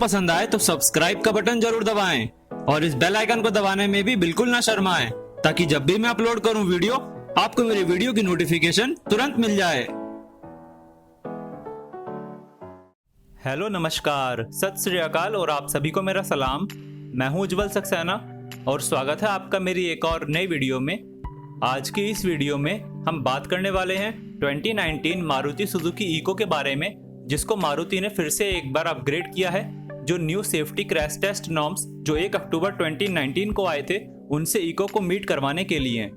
पसंद आए तो सब्सक्राइब का बटन जरूर दबाएं और इस बेल आइकन को दबाने में भी बिल्कुल ना शर्माएं, ताकि जब भी मैं अपलोड करूं वीडियो, आपको मेरी वीडियो की नोटिफिकेशन तुरंत मिल जाए। हेलो, नमस्कार, सत श्री अकाल और आप सभी को मेरा सलाम। मैं हूं उज्जवल सक्सेना और स्वागत है आपका मेरी एक और नई वीडियो में। आज की इस वीडियो में हम बात करने वाले हैं 2019 मारुति सुजुकी इको के बारे में, जिसको मारुति ने फिर से एक बार अपग्रेड किया है। जो new safety crash test norms जो 1 अक्टूबर 2019 को आए थे, उनसे इको को मीट करवाने के लिए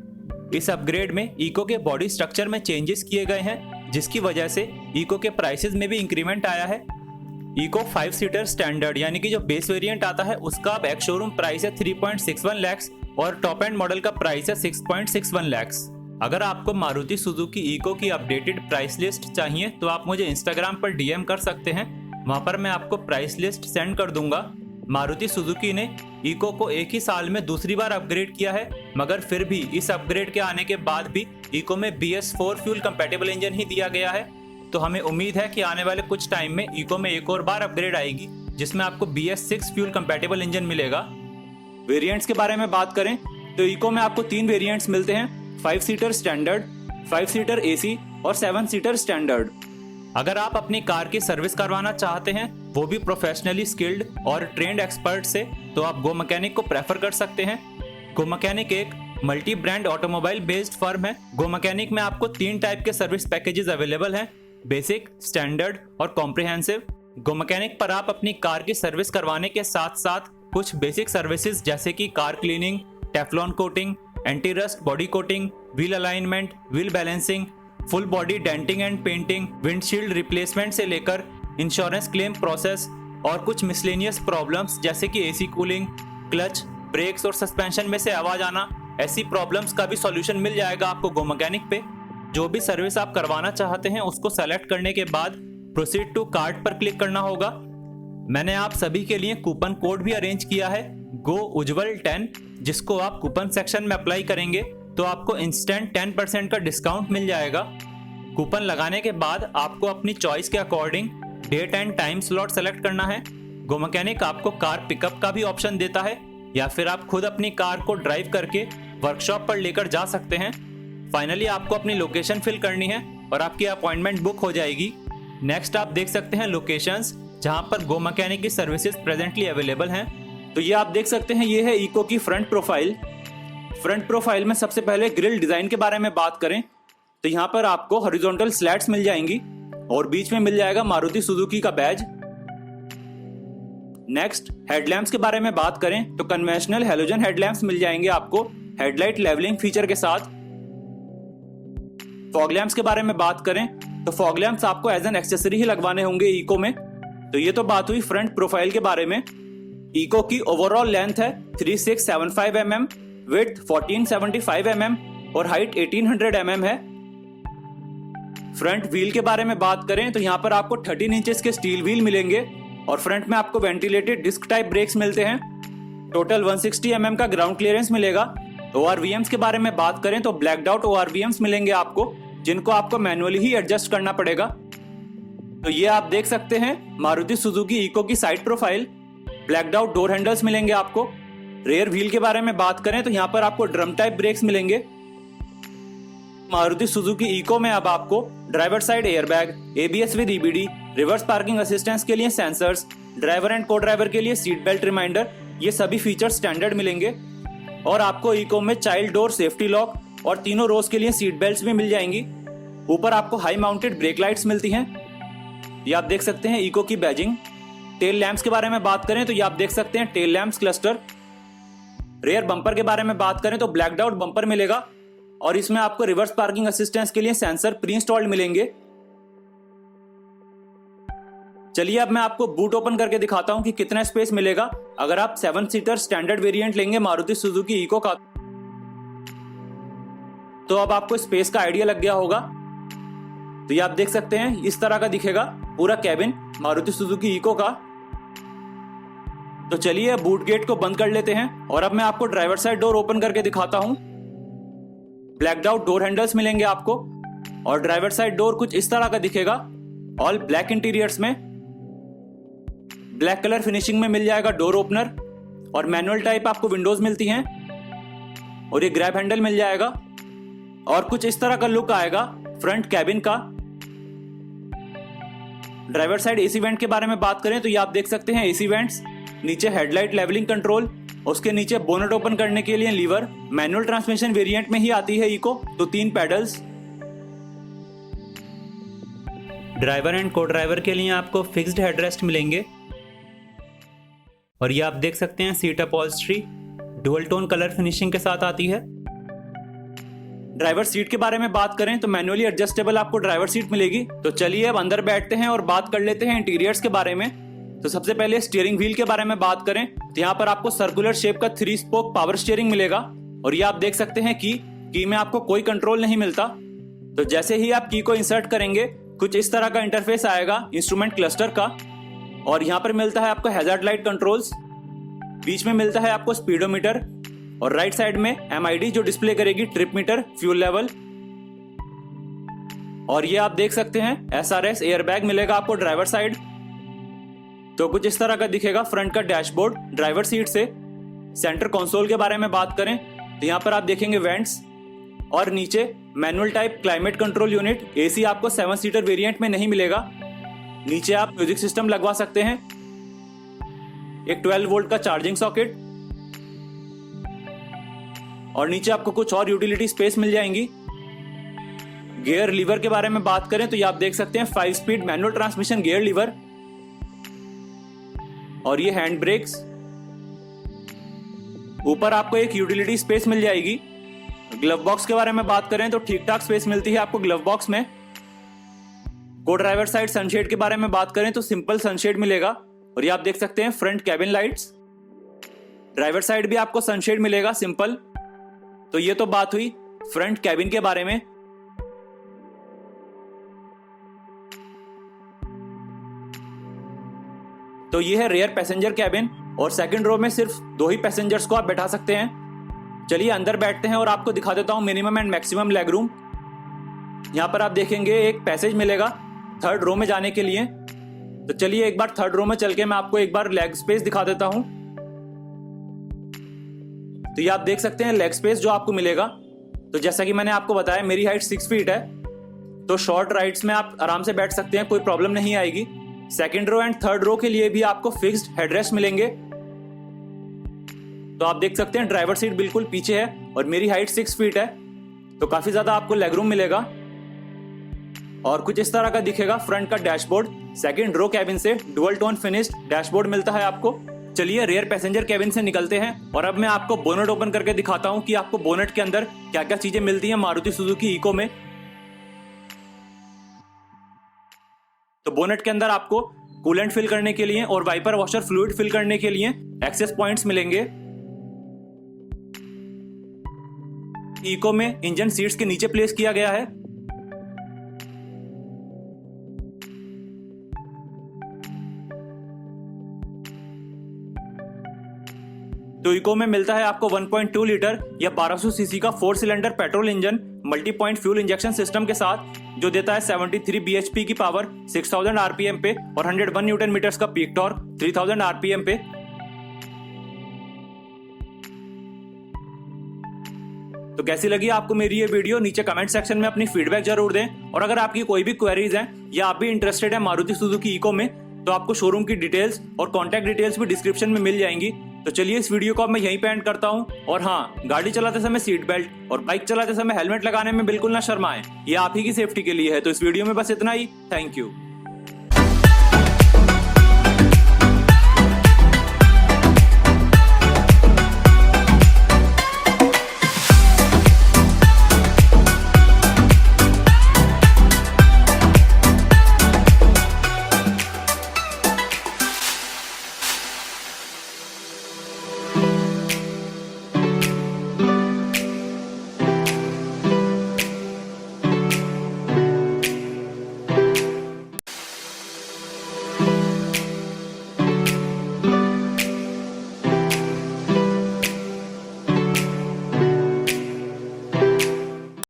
इस अपग्रेड में इको के बॉडी स्ट्रक्चर में चेंजेस किए गए हैं, जिसकी वजह से इको के प्राइसेस में भी इंक्रीमेंट आया है। इको 5 सीटर स्टैंडर्ड यानी कि जो बेस वेरिएंट आता है उसका अब एक्स शोरूम प्राइस है 3.61 लाख और टॉप एंड मॉडल का प्राइस है 6.61 लाख। अगर आपको मारुति सुजुकी इको की अपडेटेड प्राइस लिस्ट चाहिए तो आप मुझे इंस्टाग्राम पर डीएम कर सकते हैं, वहां पर मैं आपको प्राइस लिस्ट सेंड कर दूंगा। मारुति सुजुकी ने इको को एक ही साल में दूसरी बार अपग्रेड किया है, मगर फिर भी इस अपग्रेड के आने के बाद भी इको में BS4 फ्यूल कंपैटिबल इंजन ही दिया गया है। तो हमें उम्मीद है कि आने वाले कुछ टाइम में इको में एक और बार अपग्रेड आएगी, जिसमें आपको BS6 फ्यूल कंपैटिबल इंजन मिलेगा। वेरिएंट्स के बारे में बात करें तो इको में आपको 3 वेरिएंट्स मिलते हैं, 5 सीटर स्टैंडर्ड, 5 सीटर AC और 7 सीटर स्टैंडर्ड। अगर आप अपनी कार की सर्विस करवाना चाहते हैं, वो भी प्रोफेशनली स्किल्ड और ट्रेंड एक्सपर्ट से, तो आप गो मैकेनिक को प्रेफर कर सकते हैं। गो मैकेनिक एक multi brand automobile based firm है। गो मैकेनिक में आपको 3 टाइप के सर्विस पैकेजेस अवेलेबल हैं, बेसिक, स्टैंडर्ड और कॉम्प्रिहेंसिव। गो मैकेनिक पर आप अपनी कार की सर्विस करवाने के साथ साथ कुछ बेसिक सर्विसेज जैसे कि car cleaning, Teflon coating, anti rust body coating, wheel alignment, wheel balancing, full body denting and painting, windshield replacement से लेकर इंश्योरेंस क्लेम प्रोसेस और कुछ मिसलेनियस प्रॉब्लम्स जैसे कि AC कूलिंग, क्लच, ब्रेक्स और सस्पेंशन में से आवाज आना, ऐसी प्रॉब्लम्स का भी सॉल्यूशन मिल जाएगा आपको गो मैकेनिक पे। जो भी सर्विस आप करवाना चाहते हैं उसको सेलेक्ट करने के बाद प्रोसीड टू कार्ट पर क्लिक करना होगा। मैंने आप सभी के लिए कूपन कोड भी अरेंज किया है, गो उज्जवल 10, जिसको आप कूपन सेक्शन में अप्लाई करेंगे तो आपको इंस्टेंट 10% का डिस्काउंट मिल जाएगा। कूपन लगाने के बाद आपको अपनी चॉइस के according date and time slot select करना है। गो मैकेनिक आपको कार पिकअप का भी ऑप्शन देता है, या फिर आप खुद अपनी कार को ड्राइव करके वर्कशॉप पर लेकर जा सकते हैं। फाइनली आपको अपनी लोकेशन फिल करनी है और आपकी अपॉइंटमेंट बुक हो जाएगी। नेक्स्ट आप देख सकते हैं लोकेशंस जहां पर गो मैकेनिक की सर्विसेज प्रेजेंटली अवेलेबल हैं। तो ये आप देख सकते हैं, ये है इको की फ्रंट प्रोफाइल। फ्रंट प्रोफाइल में सबसे पहले ग्रिल डिजाइन के बारे में बात करें तो यहाँ पर आपको हॉरिजॉन्टल स्लैट्स मिल जाएंगी और बीच में मिल जाएगा मारुति सुजुकी का बैज। नेक्स्ट हेडलैम्प्स के बारे में बात करें तो कन्वेंशनल हैलोजन हेडलैम्प्स मिल जाएंगे आपको हेडलाइट लेवलिंग फीचर के साथ। फॉग लैंप्स के बारे में बात करें तो फॉग लैंप्स आपको एज एन एक्सेसरी ही लगवाने होंगे इको में। तो ये तो बात हुई फ्रंट प्रोफाइल के बारे में। इको की ओवरऑल लेंथ है 3675 mm, विड्थ 1475 mm और हाइट 1800 mm है। फ्रंट व्हील के बारे में बात करें तो यहाँ पर आपको 13 इंचेस के स्टील व्हील मिलेंगे और फ्रंट में आपको वेंटिलेटेड डिस्क टाइप ब्रेक्स मिलते हैं। टोटल 160 mm का ग्राउंड क्लियरेंस मिलेगा। ORVMs के बारे में बात करें तो ब्लैक्ड आउट ORVMs मिलेंगे आपको, जिनको आपको मैनुअली ही एडजस्ट करना पड़ेगा। तो ये आप देख सकते हैं मारुति सुजुकी इको की side profile. Blacked out door handles मिलेंगे आपको। रेयर व्हील के बारे में बात करें तो यहाँ पर आपको ड्रम टाइप ब्रेक्स मिलेंगे। मारुति सुजुकी इको में अब आपको driver side airbag, ABS with EBD, reverse parking assistance के लिए सेंसर्स, ड्राइवर एंड को ड्राइवर के लिए सीट बेल्ट रिमाइंडर, ये सभी फीचर्स स्टैंडर्ड मिलेंगे। और आपको इको में चाइल्ड डोर सेफ्टी लॉक और तीनों रोज के लिए सीट बेल्ट्स भी मिल जाएंगी। ऊपर आपको हाई माउंटेड ब्रेक लाइट्स मिलती हैं। ये आप देख सकते हैं इको की बैजिंग। टेल लैंप्स के बारे में बात करें तो ये आप देख सकते हैं tail lamps cluster. Rear bumper के बारे में बात करें तो ब्लैक्ड आउट बम्पर मिलेगा और इसमें आपको रिवर्स पार्किंग असिस्टेंस के लिए सेंसर प्री इंस्टॉल्ड मिलेंगे। चलिए अब मैं आपको बूट ओपन करके दिखाता हूं कि कितना स्पेस मिलेगा अगर आप 7 सीटर स्टैंडर्ड वेरिएंट लेंगे मारुति सुजुकी इको का। तो अब आपको स्पेस का आइडिया लग गया होगा। तो ये आप देख सकते हैं इस तरह का दिखेगा पूरा कैबिन मारुति सुजुकी इको का। तो चलिए बूट गेट को बंद कर लेते हैं और अब मैं आपको ड्राइवर साइड डोर ओपन करके दिखाता हूं। ब्लैक्ड आउट डोर हैंडल्स मिलेंगे आपको और ड्राइवर साइड डोर कुछ इस तरह का दिखेगा, ऑल ब्लैक इंटीरियर्स में। ब्लैक कलर फिनिशिंग में मिल जाएगा डोर ओपनर और मैनुअल टाइप आपको विंडोज मिलती हैं और ये ग्रैब हैंडल मिल जाएगा और कुछ इस तरह का लुक आएगा फ्रंट कैबिन का। ड्राइवर साइड एसी वेंट के बारे में बात करें तो ये आप देख सकते हैं एसी वेंट्स, नीचे हेडलाइट लेवलिंग कंट्रोल, उसके नीचे बोनट ओपन करने के लिए लीवर। मैनुअल ट्रांसमिशन वेरिएंट में ही आती है इको, तो 3 पेडल्स। ड्राइवर एंड को ड्राइवर के लिए आपको फिक्स्ड हेडरेस्ट मिलेंगे और ये आप देख सकते हैं seat upholstery dual tone colour finishing के साथ आती है। ड्राइवर सीट के बारे में बात करें तो मैनुअली एडजस्टेबल आपको ड्राइवर सीट मिलेगी। तो चलिए अब अंदर बैठते हैं और बात कर लेते हैं इंटीरियर्स के बारे में। तो सबसे पहले स्टीयरिंग व्हील के बारे में बात करें तो यहाँ पर आपको सर्कुलर शेप का 3 स्पोक पावर स्टीयरिंग मिलेगा और ये आप देख सकते हैं की में आपको कोई कंट्रोल नहीं मिलता। तो जैसे ही आप की को इंसर्ट करेंगे कुछ इस तरह का इंटरफेस आएगा इंस्ट्रूमेंट क्लस्टर का और यहाँ पर मिलता है आपको हैजार्ड लाइट कंट्रोल्स, बीच में मिलता है आपको स्पीडोमीटर और राइट साइड में MID जो डिस्प्ले करेगी ट्रिप मीटर, फ्यूल लेवल। और ये आप देख सकते हैं SRS एयरबैग मिलेगा आपको ड्राइवर साइड। तो कुछ इस तरह का दिखेगा फ्रंट का डैशबोर्ड ड्राइवर सीट से। सेंटर कंसोल के बारे में बात करें तो यहाँ पर आप देखेंगे वेंट्स और नीचे manual type climate control unit. AC आपको 7 सीटर वेरिएंट में नहीं मिलेगा। नीचे आप म्यूजिक सिस्टम लगवा सकते हैं, एक 12 वोल्ट का चार्जिंग सॉकेट और नीचे आपको कुछ और यूटिलिटी स्पेस मिल जाएंगी। गियर लीवर के बारे में बात करें तो ये आप देख सकते हैं 5 speed manual transmission gear lever और ये हैंड ब्रेक्स। ऊपर आपको एक यूटिलिटी स्पेस मिल जाएगी। ग्लव बॉक्स के बारे में बात करें तो ठीक ठाक स्पेस मिलती है आपको ग्लव बॉक्स में। को ड्राइवर साइड सनशेड के बारे में बात करें तो सिंपल सनशेड मिलेगा और ये आप देख सकते हैं front cabin lights. Driver side भी आपको सनशेड मिलेगा सिंपल। तो ये तो बात हुई फ्रंट कैबिन के बारे में। तो ये है रियर पैसेंजर कैबिन और सेकंड रो में सिर्फ 2 ही पैसेंजर्स को आप बैठा सकते हैं। चलिए अंदर बैठते हैं और आपको दिखा देता हूं minimum and maximum leg room. यहां पर आप देखेंगे एक पैसेज मिलेगा 3rd रो में जाने के लिए। तो चलिए एक बार 3rd रो में चल के मैं आपको एक बार लेग स्पेस दिखा देता हूं। तो ये आप देख सकते हैं लेग स्पेस जो आपको मिलेगा। तो जैसा कि मैंने आपको बताया मेरी हाइट 6 फीट है, तो शॉर्ट राइड्स में आप आराम से बैठ सकते हैं, कोई प्रॉब्लम नहीं आएगी। सेकंड रो एंड 3rd रो के लिए भी आपको फिक्स्ड हेडरेस्ट मिलेंगे। तो आप देख सकते हैं ड्राइवर सीट बिल्कुल पीछे है और मेरी हाइट 6 फीट है, तो काफी ज्यादा आपको लेग रूम मिलेगा। और कुछ इस तरह का दिखेगा फ्रंट का डैशबोर्ड। सेकंड रो कैबिन से डुअल टोन फिनिश्ड डैशबोर्ड मिलता है आपको। चलिए रियर पैसेंजर कैबिन से निकलते हैं और अब मैं आपको बोनट ओपन करके दिखाता हूं कि आपको बोनट के अंदर क्या क्या चीजें मिलती हैं मारुति सुजुकी इको में। तो बोनट के अंदर आपको कूलेंट फिल करने के लिए और वाइपर वॉशर फ्लूइड फिल करने के लिए एक्सेस पॉइंट्स मिलेंगे। इको में इंजन सीट्स के नीचे प्लेस किया गया है। तो इको में मिलता है आपको 1.2 लीटर या 1200 सीसी का 4 cylinder petrol engine multi point fuel injection system के साथ, जो देता है 73 bhp की पावर 6000 आरपीएम पे और 101 न्यूटन मीटर्स का पीक टॉर्क 3000 आरपीएम पे। तो कैसी लगी आपको मेरी ये वीडियो? नीचे कमेंट सेक्शन में अपनी फीडबैक जरूर दें। और अगर आपकी कोई भी क्वेरीज हैं या आप भी इंटरेस्टेड हैं मारुति सुजुकी इको में, तो आपको शोरूम की डिटेल्स और कॉन्टैक्ट डिटेल्स भी डिस्क्रिप्शन में मिल जाएंगी। तो चलिए इस वीडियो को अब मैं यहीं पे एंड करता हूं। और हाँ, गाड़ी चलाते समय सीट बेल्ट और बाइक चलाते समय हेलमेट लगाने में बिल्कुल ना शर्माएं, ये आप ही की सेफ्टी के लिए है। तो इस वीडियो में बस इतना ही। Thank you.